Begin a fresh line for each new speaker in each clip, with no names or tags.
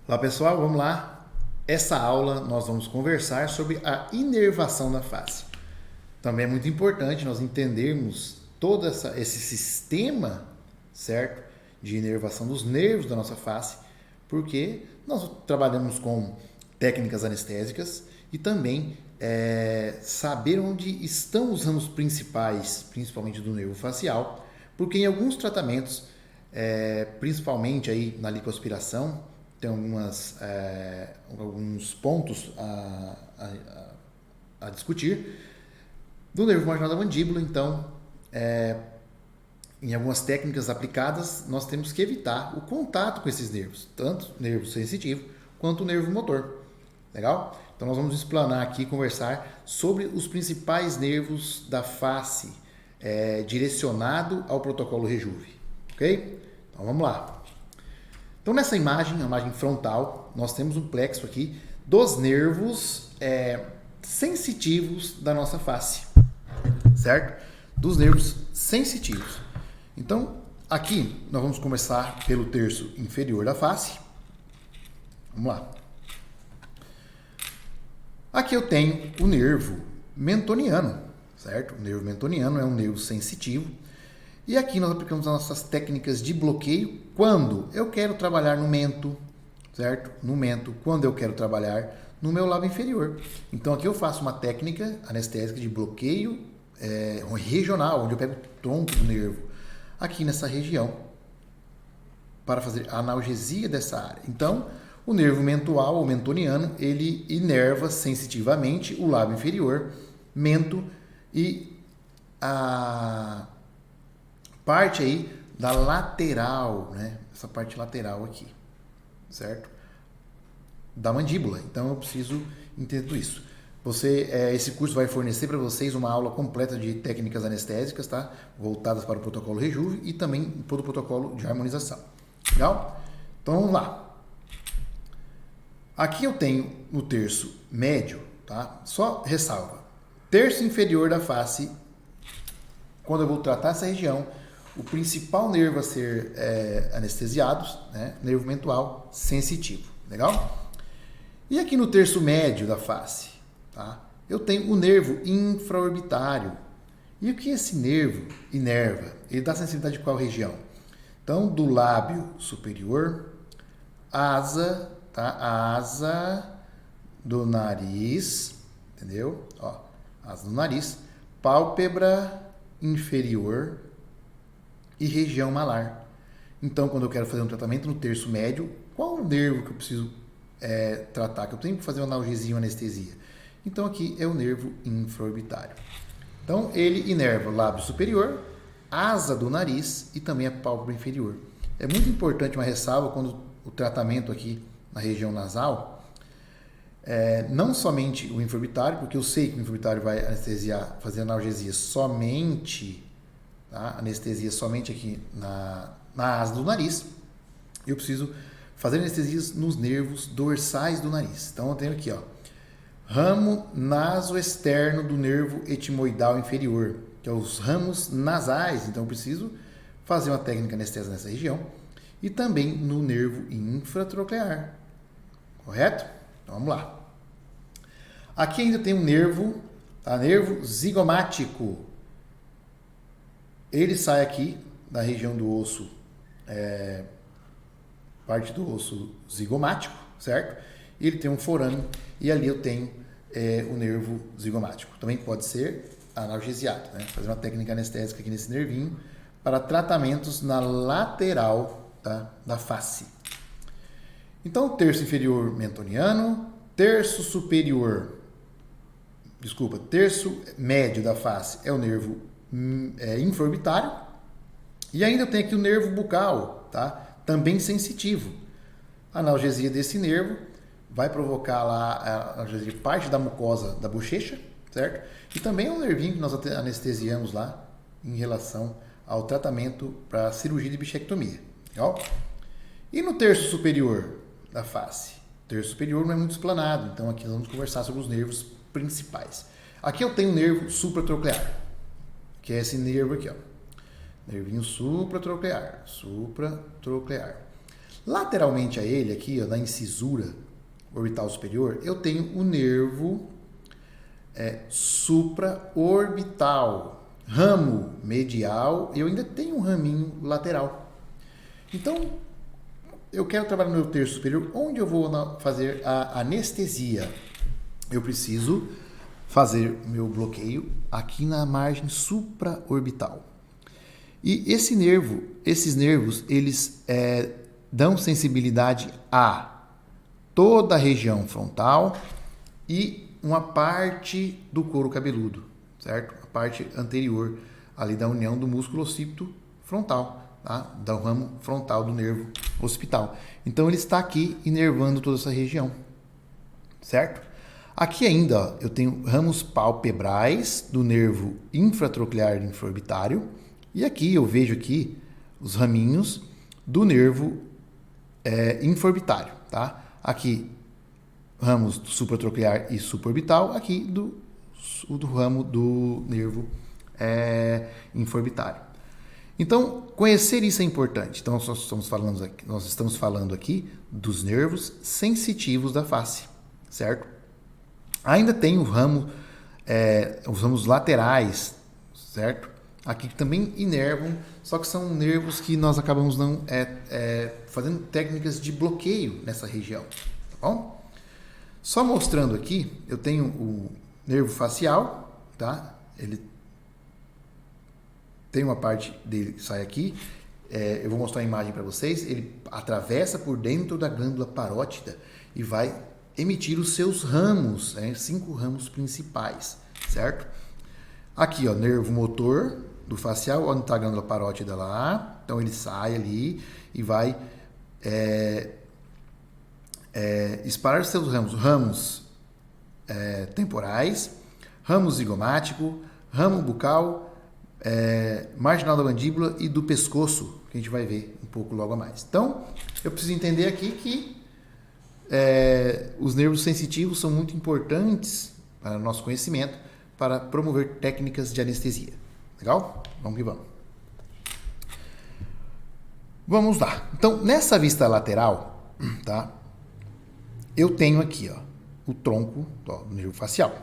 Olá pessoal, vamos lá. Essa aula nós vamos conversar sobre a inervação da face. Também é muito importante nós entendermos todo esse sistema, certo, de inervação dos nervos da nossa face, porque nós trabalhamos com técnicas anestésicas e também saber onde estão os ramos principais, principalmente do nervo facial, porque em alguns tratamentos, principalmente aí na lipoaspiração, tem alguns pontos a discutir do nervo marginal da mandíbula. Então, em algumas técnicas aplicadas, nós temos que evitar o contato com esses nervos, tanto o nervo sensitivo quanto o nervo motor. Legal? Então, nós vamos explanar aqui, conversar sobre os principais nervos da face, direcionado ao protocolo Rejuve. Ok? Então, vamos lá. Então, nessa imagem, a imagem frontal, nós temos um plexo aqui dos nervos sensitivos da nossa face, certo? Dos nervos sensitivos. Então, aqui nós vamos começar pelo terço inferior da face. Vamos lá. Aqui eu tenho o nervo mentoniano, certo? O nervo mentoniano é um nervo sensitivo. E aqui nós aplicamos as nossas técnicas de bloqueio quando eu quero trabalhar no mento, certo? No mento, quando eu quero trabalhar no meu lábio inferior. Então aqui eu faço uma técnica anestésica de bloqueio regional, onde eu pego o tronco do nervo, aqui nessa região, para fazer a analgesia dessa área. Então, o nervo mentual ou mentoniano, ele inerva sensitivamente o lábio inferior, mento e a parte aí da lateral, né? Essa parte lateral aqui, certo? Da mandíbula. Então eu preciso entender isso. Esse curso vai fornecer para vocês uma aula completa de técnicas anestésicas, tá? Voltadas para o protocolo Rejuve e também todo o protocolo de harmonização. Legal? Então vamos lá. Aqui eu tenho no terço médio, tá? Só ressalva. Terço inferior da face, quando eu vou tratar essa região, o principal nervo a ser anestesiado, né? Nervo mentual sensitivo. Legal? E aqui no terço médio da face, tá? Eu tenho o nervo infraorbitário. E o que esse nervo inerva? Ele dá sensibilidade de qual região? Então, do lábio superior, asa, tá? A asa do nariz, entendeu? Ó, asa do nariz, pálpebra inferior e região malar. Então, quando eu quero fazer um tratamento no terço médio, qual o nervo que eu preciso tratar? Que eu tenho que fazer uma analgesia ou anestesia? Então, aqui é o nervo infraorbitário. Então, ele inerva o lábio superior, asa do nariz e também a pálpebra inferior. É muito importante uma ressalva quando o tratamento aqui na região nasal, não somente o infraorbitário, porque eu sei que o infraorbitário vai anestesiar, fazer analgesia somente, tá? Anestesia somente aqui na asa do nariz. Eu preciso fazer anestesias nos nervos dorsais do nariz. Então eu tenho aqui, ó, ramo nasoexterno do nervo etimoidal inferior, que é os ramos nasais. Então eu preciso fazer uma técnica anestésica nessa região e também no nervo infratroclear. Correto? Então vamos lá. Aqui ainda tem um nervo, tá? Nervo zigomático. Ele sai aqui da região do osso, parte do osso zigomático, certo? E ele tem um forame e ali eu tenho o nervo zigomático. Também pode ser analgesiado, né? Fazer uma técnica anestésica aqui nesse nervinho para tratamentos na lateral, tá? Da face. Então, terço inferior mentoniano, terço médio da face é o nervo infraorbitário. E ainda tem aqui o nervo bucal, tá? Também sensitivo. A analgesia desse nervo vai provocar lá a analgesia de parte da mucosa da bochecha, certo? E também é um nervinho que nós anestesiamos lá em relação ao tratamento para cirurgia de bichectomia. Legal? E no terço superior da face? O terço superior não é muito explanado, então aqui nós vamos conversar sobre os nervos principais. Aqui eu tenho o nervo supratroclear, que é esse nervo aqui, ó. Nervinho supratroclear. Lateralmente a ele, aqui, ó, na incisura orbital superior, eu tenho o nervo supraorbital, ramo medial, e eu ainda tenho um raminho lateral. Então, eu quero trabalhar no meu terço superior, onde eu vou fazer a anestesia. Eu preciso fazer meu bloqueio aqui na margem supraorbital. E esses nervos, eles dão sensibilidade a toda a região frontal e uma parte do couro cabeludo, certo? A parte anterior ali da união do músculo occipito frontal, tá? Do ramo frontal do nervo occipital. Então ele está aqui inervando toda essa região, certo? Aqui ainda, ó, eu tenho ramos palpebrais do nervo infratroquear infraorbitário e aqui eu vejo aqui os raminhos do nervo infraorbitário, tá? Aqui ramos supratroquear e supraorbital, aqui do ramo do nervo infraorbitário. Então, conhecer isso é importante. Então, nós estamos falando aqui dos nervos sensitivos da face, certo? Ainda tem os ramos laterais, certo? Aqui que também inervam, só que são nervos que nós acabamos não fazendo técnicas de bloqueio nessa região, tá bom? Só mostrando aqui, eu tenho o nervo facial, tá? Ele tem uma parte dele que sai aqui, eu vou mostrar a imagem para vocês, ele atravessa por dentro da glândula parótida e vai emitir os seus ramos, 5 ramos principais, certo? Aqui, ó, nervo motor do facial, onde está a glândula parótida lá, então ele sai ali e vai espalhar os seus ramos temporais, ramo zigomático, ramo bucal, marginal da mandíbula e do pescoço, que a gente vai ver um pouco logo a mais. Então, eu preciso entender aqui que os nervos sensitivos são muito importantes para o nosso conhecimento, para promover técnicas de anestesia. Legal? Vamos que vamos. Vamos lá. Então, nessa vista lateral, tá? Eu tenho aqui, ó, o tronco do nervo facial.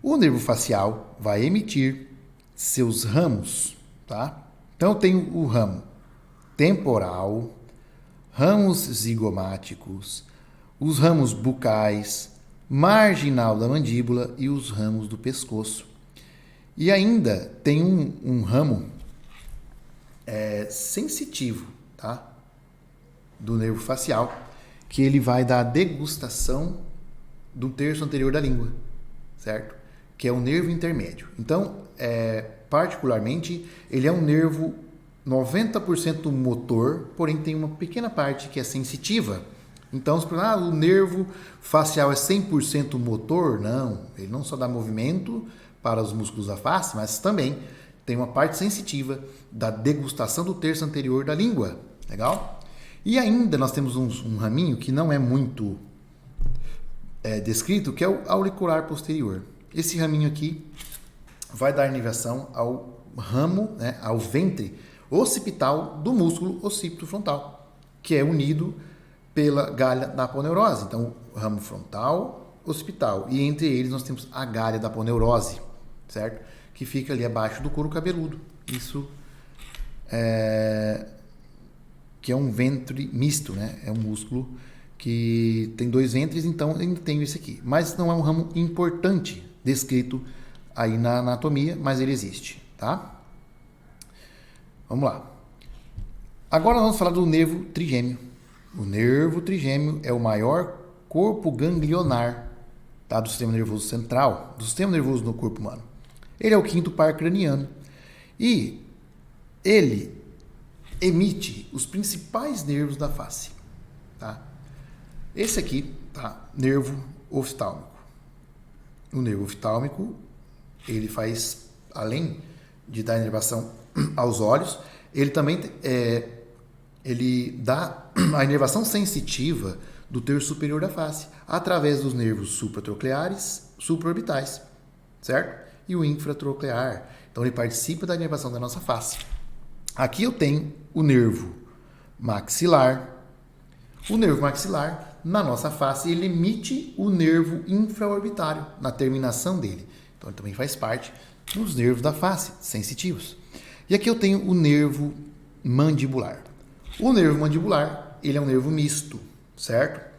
O nervo facial vai emitir seus ramos, tá? Então, eu tenho o ramo temporal, ramos zigomáticos, os ramos bucais, marginal da mandíbula e os ramos do pescoço. E ainda tem um ramo sensitivo, tá? Do nervo facial, que ele vai dar a degustação do terço anterior da língua, certo? Que é o nervo intermédio. Então, particularmente, ele é um nervo 90% motor, porém tem uma pequena parte que é sensitiva. Então, o nervo facial é 100% motor? Não, ele não só dá movimento para os músculos da face, mas também tem uma parte sensitiva da degustação do terço anterior da língua. Legal? E ainda nós temos um raminho que não é muito descrito, que é o auricular posterior. Esse raminho aqui vai dar inervação ao ramo, ao ventre occipital do músculo occipito frontal, que é unido pela galha da aponeurose. Então, ramo frontal, occipital. E entre eles nós temos a galha da aponeurose, certo? Que fica ali abaixo do couro cabeludo. Isso que é um ventre misto, né? É um músculo que tem 2 ventres, então eu tenho esse aqui. Mas não é um ramo importante descrito aí na anatomia, mas ele existe, tá? Vamos lá. Agora vamos falar do nervo trigêmeo. O nervo trigêmeo é o maior corpo ganglionar, tá, do sistema nervoso central, do sistema nervoso no corpo humano. Ele é o 5º par craniano e ele emite os principais nervos da face, tá? Esse aqui, tá, nervo oftálmico. O nervo oftálmico, ele faz, além de dar inervação aos olhos, ele também ele dá a inervação sensitiva do terço superior da face, através dos nervos supratroqueares, supraorbitais, certo? E o infratroquear. Então, ele participa da inervação da nossa face. Aqui eu tenho o nervo maxilar, O nervo maxilar, na nossa face, ele emite o nervo infraorbitário na terminação dele. Então, ele também faz parte dos nervos da face, sensitivos. E aqui eu tenho o nervo mandibular. O nervo mandibular, ele é um nervo misto, certo?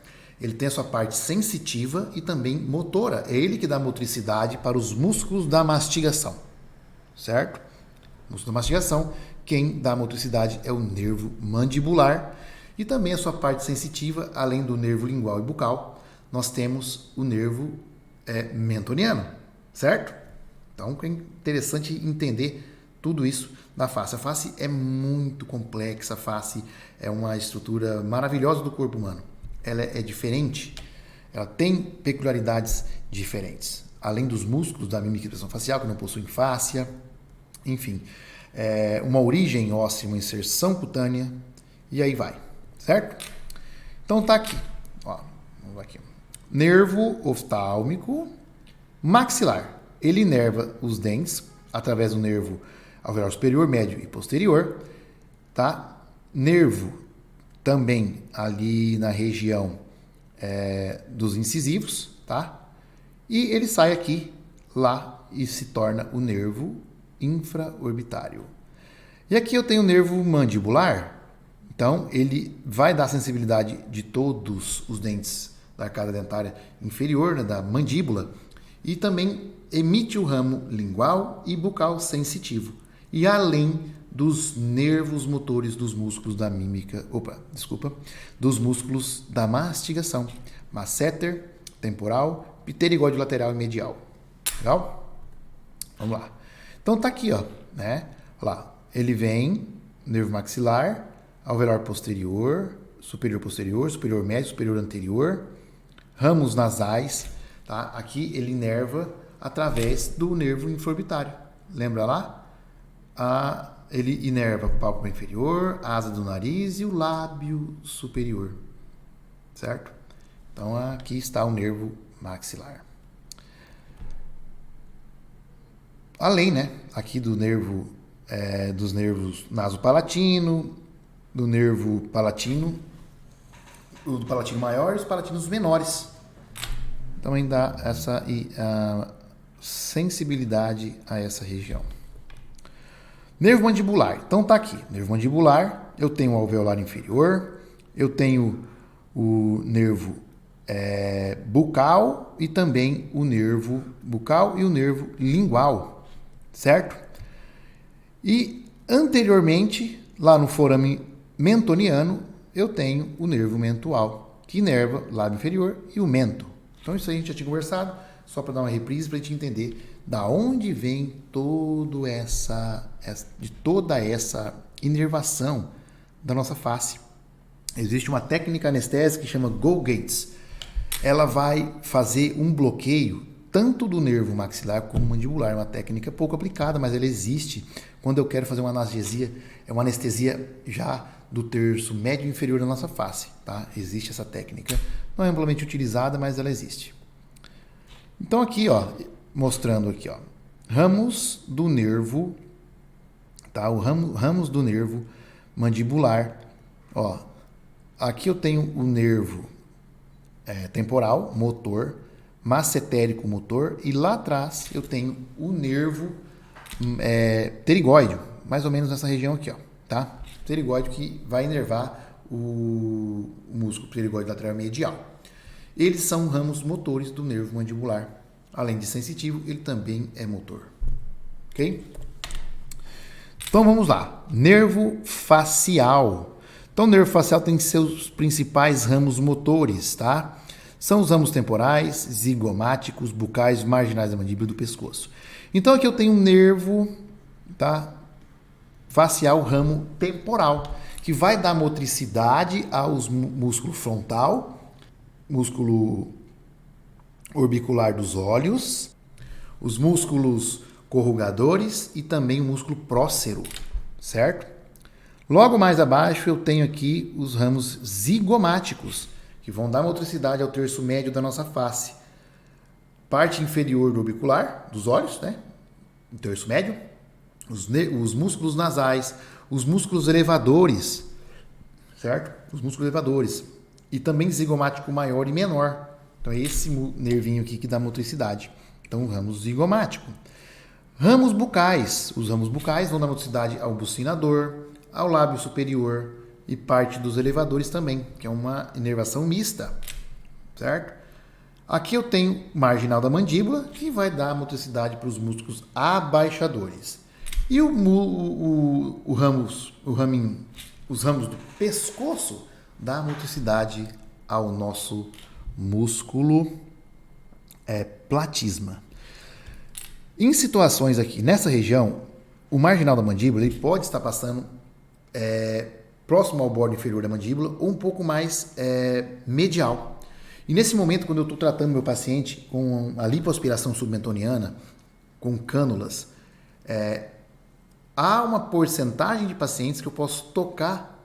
Ele tem a sua parte sensitiva e também motora. É ele que dá motricidade para os músculos da mastigação, certo? Músculo da mastigação, quem dá motricidade é o nervo mandibular. E também a sua parte sensitiva, além do nervo lingual e bucal, nós temos o nervo mentoniano, certo? Então é interessante entender tudo isso da face. A face é muito complexa, a face é uma estrutura maravilhosa do corpo humano. Ela é diferente, ela tem peculiaridades diferentes. Além dos músculos da mímica e expressão facial, que não possuem fáscia, enfim, uma origem óssea, uma inserção cutânea, e aí vai, certo? Então tá aqui, ó, vamos aqui. Nervo oftálmico maxilar. Ele inerva os dentes através do nervo alveolar superior, médio e posterior, tá? Nervo também ali na região dos incisivos, tá? E ele sai aqui, lá, e se torna o nervo infraorbitário. E aqui eu tenho o nervo mandibular, então ele vai dar sensibilidade de todos os dentes da arcada dentária inferior, né, da mandíbula, e também emite o ramo lingual e bucal sensitivo, e além dos nervos motores dos músculos da mímica, dos músculos da mastigação, masseter, temporal, pterigóide lateral e medial. Legal? Vamos lá. Então tá aqui, ó, né? Lá, ele vem, nervo maxilar, alveolar posterior, superior médio, superior anterior, ramos nasais, tá? Aqui ele inerva através do nervo infraorbitário. Lembra lá? Ele inerva a pálpebra inferior, a asa do nariz e o lábio superior, certo? Então aqui está o nervo maxilar. Além, né, aqui do nervo, dos nervos nasopalatino, do nervo palatino, do palatino maior e os palatinos menores. Também dá essa sensibilidade a essa região. Nervo mandibular. Então tá aqui, nervo mandibular, eu tenho o alveolar inferior, eu tenho o nervo bucal e também o nervo bucal e o nervo lingual, certo? E anteriormente, lá no forame mentoniano, eu tenho o nervo mentual, que inerva o lábio inferior e o mento. Então isso aí a gente já tinha conversado, só para dar uma reprise para a gente entender da onde vem toda essa inervação da nossa face. Existe uma técnica anestésica que chama Go-Gates. Ela vai fazer um bloqueio tanto do nervo maxilar como mandibular. É uma técnica pouco aplicada, mas ela existe quando eu quero fazer uma analgesia. É uma anestesia já do terço médio e inferior da nossa face, tá? Existe essa técnica. Não é amplamente utilizada, mas ela existe. Então aqui, ó, mostrando aqui, ó, ramos do nervo, tá? Ramos do nervo mandibular, ó. Aqui eu tenho o nervo temporal, motor, massetérico motor, e lá atrás eu tenho o nervo pterigóide, mais ou menos nessa região aqui, ó, tá? Pterigóide que vai inervar o músculo pterigóide lateral medial. Eles são ramos motores do nervo mandibular. Além de sensitivo, ele também é motor. Ok? Então vamos lá. Nervo facial. Então o nervo facial tem seus principais ramos motores, tá? São os ramos temporais, zigomáticos, bucais, marginais da mandíbula e do pescoço. Então aqui eu tenho um nervo, tá? Facial, ramo temporal, que vai dar motricidade aos músculo frontal, músculo orbicular dos olhos, os músculos corrugadores e também o músculo prócero, certo? Logo mais abaixo eu tenho aqui os ramos zigomáticos, que vão dar motricidade ao terço médio da nossa face. Parte inferior do orbicular, dos olhos, né? O terço médio, os músculos nasais, os músculos elevadores, certo? Os músculos elevadores. e também zigomático maior e menor. Então é esse nervinho aqui que dá motricidade. Então, ramo zigomático. Ramos bucais. Os ramos bucais vão dar motricidade ao bucinador, ao lábio superior e parte dos elevadores também, que é uma inervação mista, certo? Aqui eu tenho marginal da mandíbula, que vai dar motricidade para os músculos abaixadores. E os ramos do pescoço dá motricidade ao nosso músculo platisma. Em situações aqui, nessa região, o marginal da mandíbula ele pode estar passando próximo ao bordo inferior da mandíbula ou um pouco mais medial. E nesse momento, quando eu estou tratando meu paciente com a lipoaspiração submentoniana, com cânulas, há uma porcentagem de pacientes que eu posso tocar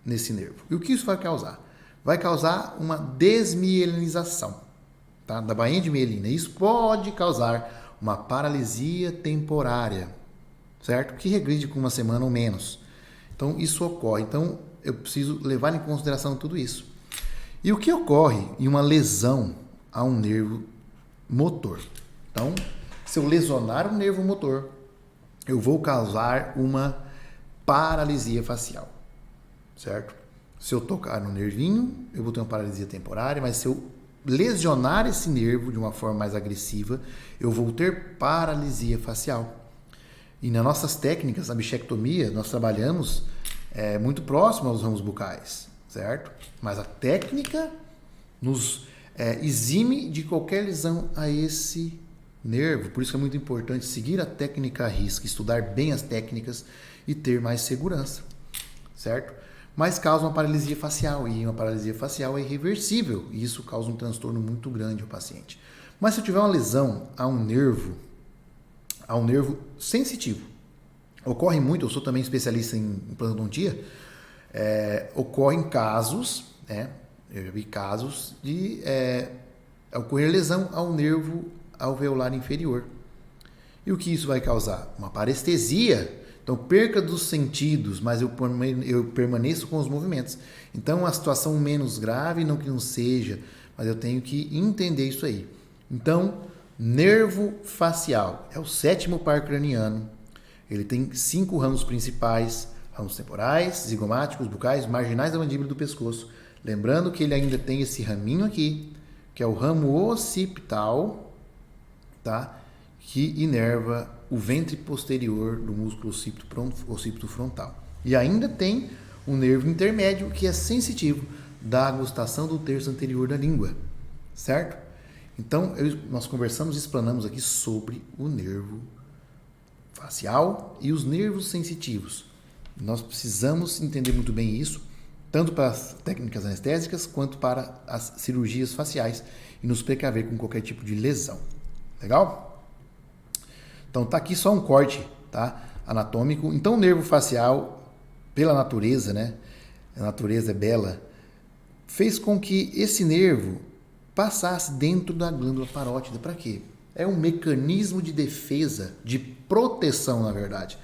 nesse nervo. E o que isso vai causar? Vai causar uma desmielinização, tá? Da bainha de mielina. Isso pode causar uma paralisia temporária, certo? Que regride com uma semana ou menos. Então, isso ocorre. Então, eu preciso levar em consideração tudo isso. E o que ocorre em uma lesão a um nervo motor? Então, se eu lesionar um nervo motor, eu vou causar uma paralisia facial, certo? Se eu tocar no nervinho, eu vou ter uma paralisia temporária, mas se eu lesionar esse nervo de uma forma mais agressiva, eu vou ter paralisia facial. E nas nossas técnicas, na bichectomia, nós trabalhamos muito próximo aos ramos bucais, certo? Mas a técnica nos exime de qualquer lesão a esse nervo. Por isso que é muito importante seguir a técnica à risca, estudar bem as técnicas e ter mais segurança, certo? Mas causa uma paralisia facial, e uma paralisia facial é irreversível, e isso causa um transtorno muito grande ao paciente. Mas se eu tiver uma lesão a um nervo sensitivo, ocorre muito, eu sou também especialista em implantodontia, ocorrem casos, eu já vi casos de ocorrer lesão ao nervo alveolar inferior. E o que isso vai causar? Uma parestesia. Então, perca dos sentidos, mas eu permaneço com os movimentos. Então, uma situação menos grave, não que não seja, mas eu tenho que entender isso aí. Então, nervo facial é o 7º par craniano. Ele tem 5 ramos principais, ramos temporais, zigomáticos, bucais, marginais da mandíbula e do pescoço. Lembrando que ele ainda tem esse raminho aqui, que é o ramo occipital, tá? Que inerva o ventre posterior do músculo occipito frontal. E ainda tem um nervo intermédio que é sensitivo da agustação do terço anterior da língua, certo? Então, nós conversamos e explanamos aqui sobre o nervo facial e os nervos sensitivos. Nós precisamos entender muito bem isso, tanto para as técnicas anestésicas quanto para as cirurgias faciais e nos precaver com qualquer tipo de lesão. Legal? Então, tá aqui só um corte, tá? Anatômico. Então, o nervo facial, pela natureza, né? A natureza é bela, fez com que esse nervo passasse dentro da glândula parótida. Para quê? É um mecanismo de defesa, de proteção, na verdade,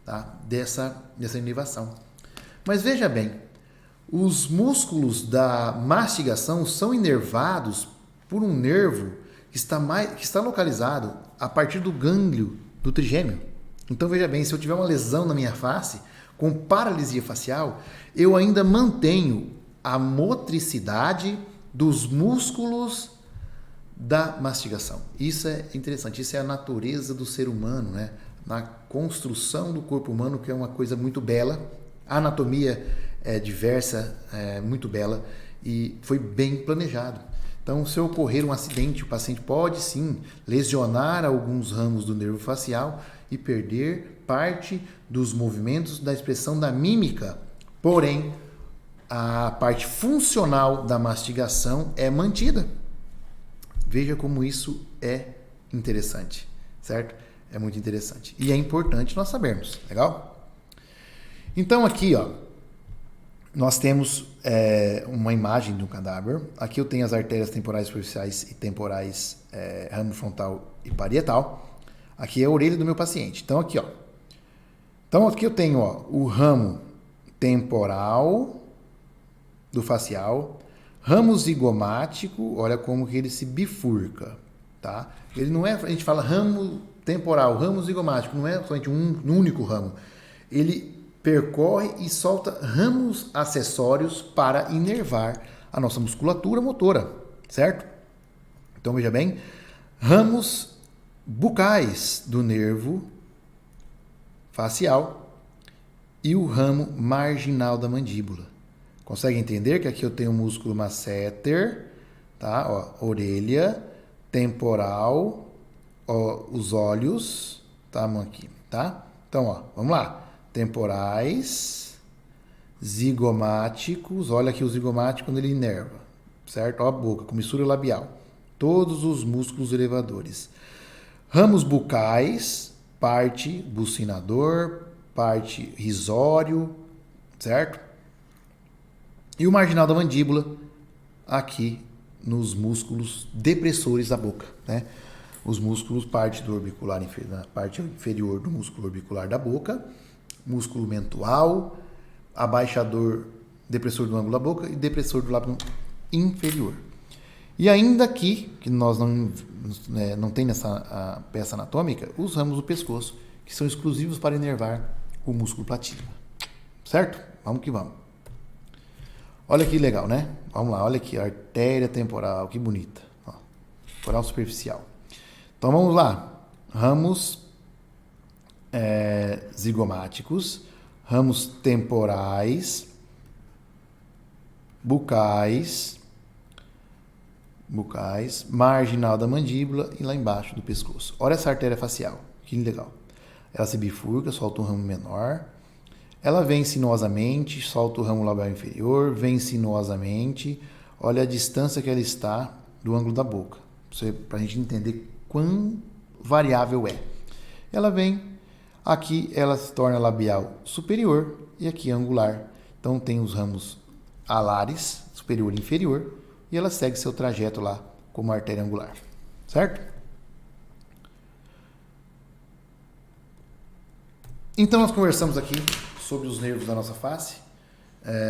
tá? Dessa inervação. Mas veja bem, os músculos da mastigação são inervados por um nervo que está localizado a partir do gânglio do trigêmeo. Então, veja bem, se eu tiver uma lesão na minha face, com paralisia facial, eu ainda mantenho a motricidade dos músculos da mastigação. Isso é interessante, isso é a natureza do ser humano, né? Na construção do corpo humano, que é uma coisa muito bela. A anatomia é diversa, é muito bela e foi bem planejado. Então, se ocorrer um acidente, o paciente pode sim lesionar alguns ramos do nervo facial e perder parte dos movimentos da expressão da mímica. Porém, a parte funcional da mastigação é mantida. Veja como isso é interessante, certo? É muito interessante. E é importante nós sabermos, legal? Então, aqui, ó, nós temos uma imagem do cadáver. Aqui eu tenho as artérias temporais superficiais e temporais, ramo frontal e parietal. Aqui é a orelha do meu paciente. Então, aqui, ó. Então, aqui eu tenho, ó, o ramo temporal do facial, Ramo zigomático, olha como que ele se bifurca, tá? Ele não é, a gente fala ramo temporal, ramo zigomático, não é somente um único ramo. Ele percorre e solta ramos acessórios para inervar a nossa musculatura motora, certo? Então veja bem, ramos bucais do nervo facial e o ramo marginal da mandíbula. Consegue entender que aqui eu tenho o músculo masseter, tá? Ó, orelha, temporal, ó, os olhos, tá, aqui, tá? Então, ó, vamos lá. Temporais, zigomáticos, olha aqui o zigomático quando ele inerva, certo? Ó a boca, comissura labial. Todos os músculos elevadores. Ramos bucais, parte bucinador, parte risório, certo? E o marginal da mandíbula aqui nos músculos depressores da boca, né? Os músculos, parte do orbicular inferior, parte inferior do músculo orbicular da boca, músculo mentual, abaixador, depressor do ângulo da boca e depressor do lábio inferior. E ainda aqui, que nós não tem nessa peça anatômica, os ramos do pescoço, que são exclusivos para inervar o músculo platíbulo. Certo? Vamos que vamos. Olha que legal, né? Vamos lá, olha aqui, artéria temporal, que bonita. Ó, temporal superficial. Então vamos lá. Ramos zigomáticos, ramos temporais, bucais, marginal da mandíbula e lá embaixo do pescoço. Olha essa artéria facial, que legal. Ela se bifurca, solta um ramo menor. Ela vem sinuosamente, solta o ramo labial inferior, vem sinuosamente. Olha a distância que ela está do ângulo da boca, para a gente entender quão variável é. Ela vem, aqui ela se torna labial superior e aqui angular. Então tem os ramos alares, superior e inferior, e ela segue seu trajeto lá como artéria angular, certo? Então nós conversamos aqui sobre os nervos da nossa face.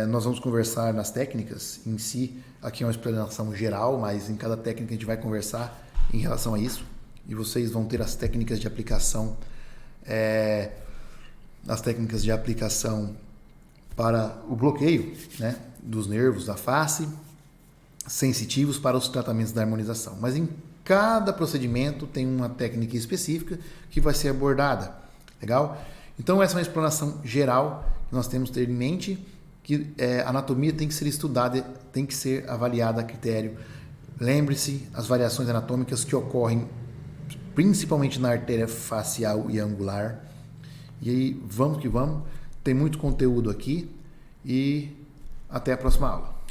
Nós vamos conversar nas técnicas em si. Aqui é uma explanação geral, mas em cada técnica a gente vai conversar em relação a isso. E vocês vão ter as técnicas de aplicação, para o bloqueio, né, dos nervos da face, sensitivos para os tratamentos da harmonização. Mas em cada procedimento tem uma técnica específica que vai ser abordada. Legal? Então essa é uma explanação geral que nós temos que ter em mente, que a anatomia tem que ser estudada, tem que ser avaliada a critério. Lembre-se as variações anatômicas que ocorrem principalmente na artéria facial e angular. E aí vamos que vamos, tem muito conteúdo aqui e até a próxima aula.